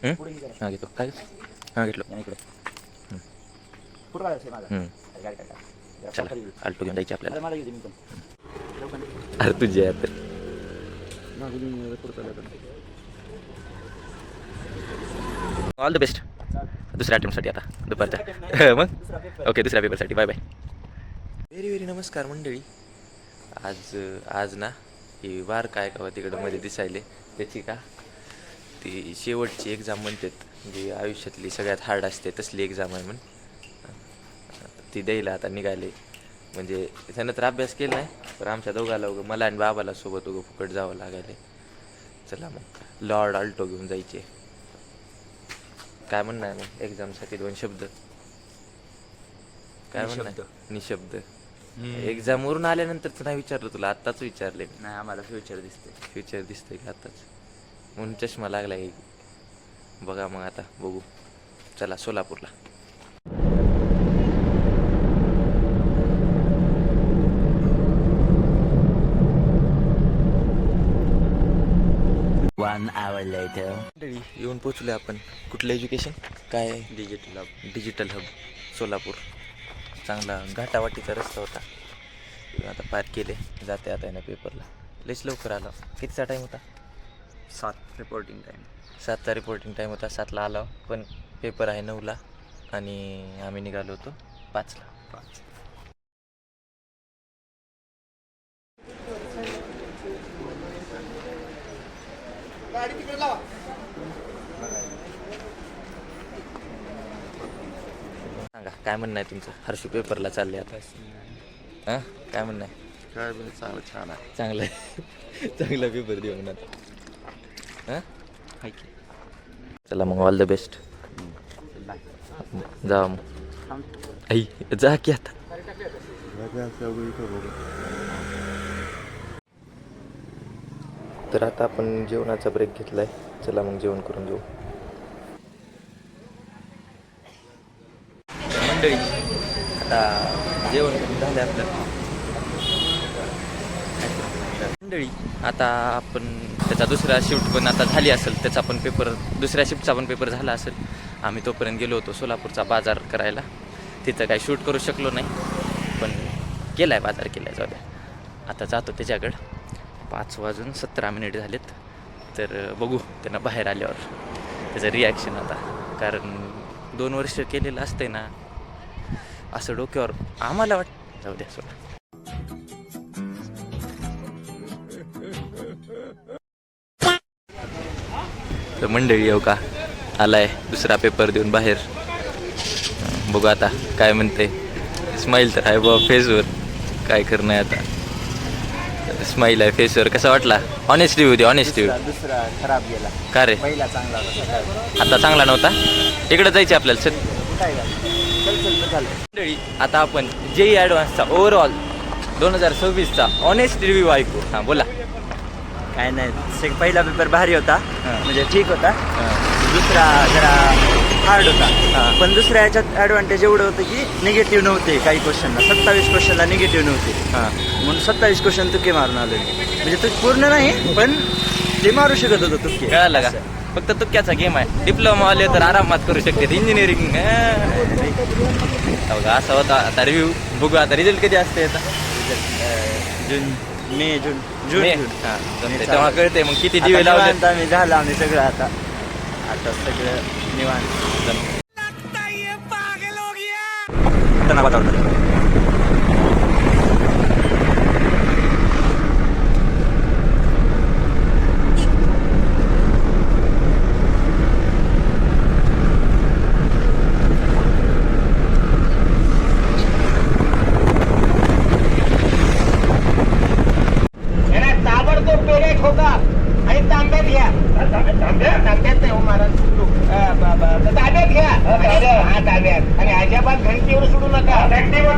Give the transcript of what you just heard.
हां घेतो काय हां घेतलो चला आल्टो घेऊन जायची आपल्याला अरे तुझी आहे तर ऑल द बेस्ट दुसऱ्या अटेम्प्टसाठी आता दुपारच्या मग ओके दुसऱ्या पेपरसाठी बाय बाय व्हेरी व्हेरी नमस्कार मंडळी आज ना ही वार काय का तिकडं मध्ये दिसायले त्याची का ती शेवटची एक्झाम म्हणतात म्हणजे आयुष्यातली सगळ्यात हार्ड असते तसली एक्झाम आहे म्हणून ती द्यायला आता निघाले म्हणजे त्यानं तर अभ्यास केला नाही पण आमच्या दोघाला मला आणि बाबाला सोबत फुकट जावं लागायला चला मग लॉर्ड आल्टो घेऊन जायचे काय म्हणणं आहे मग एक्झामसाठी 2 शब्द काय म्हणणं निशब्द एक्झामवरून आल्यानंतरच नाही विचारलं तुला आत्ताच विचारले नाही आम्हाला फ्युचर दिसतंय का आत्ताच म्हणून चष्मा लागला आहे बघा मग आता बघू चला सोलापूरला येऊन पोचलो आपण कुठलं एज्युकेशन काय डिजिटल हब सोलापूर चांगला घाटावाटीचा रस्ता होता आता पार केले जाते आता ना पेपरला लईच लवकर आलो कितीचा टाईम होता 7 रिपोर्टिंग टाईम 7चा रिपोर्टिंग टाईम होता 7ला आलो पण पेपर आहे 9ला आणि आम्ही निघालो होतो 5ला सांगा काय म्हणणं आहे तुमचं हर्षू पेपरला चालले आता हां काय म्हणणं आहे काय चांगलं छान आहे चांगलं आहे चांगला पेपर देऊ ना हां चला मग ऑल द बेस्ट जा मग आई जा की आता तर आता आपण जेवणाचा ब्रेक घेतलाय चला मग जेवण करून घेऊ मंडळी आता जेवण करून झालं आपलं मंडळी आता आपण त्याचा दुसरा शिफ्ट पण आता झाली असेल त्याचा पण पेपर दुसऱ्या शिफ्टचा पण पेपर झाला असेल आम्ही तोपर्यंत गेलो होतो सोलापूरचा बाजार करायला तिथं काही शूट करू शकलो नाही पण केला आहे बाजार केला आहे जाऊ द्या आता जातो त्याच्याकडं 5:17 झालेत तर बघू त्यांना बाहेर आल्यावर त्याचं रिॲक्शन आता कारण 2 वर्ष केलेलं असतंय ना असं डोक्यावर आम्हाला जाऊ द्या सोडा तर मंडळी येऊ का आलाय दुसरा पेपर देऊन बाहेर बघू आता काय म्हणते स्माईल तर आहे बाबा फेसवर काय करणं आहे आता स्माईल आहे फेसवर कसा वाटला ऑनेस्ट रिव्ह्यू दे ऑनेस्ट रिव्ह्यू दुसरा खराब गेला का रे पहिला चांगला होता आता चांगला नव्हता इकडे जायचे आपल्याला सर काय झालं मंडळी आता आपण जेई ॲडव्हान्सचा ओव्हरऑल 2026चा ऑनेस्ट रिव्ह्यू ऐकू हां बोला काय नाही पहिला पेपर भारी होता म्हणजे ठीक होता दुसरा जरा हार्ड होता पण दुसऱ्या ह्याच्यात ॲडव्हान्टेज एवढं होतं की निगेटिव्ह नव्हते काही क्वेश्चनला 27 क्वेश्चनला निगेटिव्ह नव्हते म्हणून 27 क्वेश्चन तुके मारून आलो म्हणजे तू पूर्ण नाही पण ते मारू शकत होतं तुके कळालं का फक्त तुक्याचा गेम आहे डिप्लोमा वाले तर आरामात करू शकते इंजिनिअरिंग असा होता आता रिव्ह्यू बघू आता रिझल्ट कधी असते आता जून तेव्हा कळते मग किती दिवे लावले आम्ही झालं आम्ही सगळं आता सगळं निवांत वातावरण तांब्यात घ्या तांब्यात नाही हो महाराज ताब्यात घ्या ताब्यात आणि अजिबात घंटीवर सोडू नका घंटीवर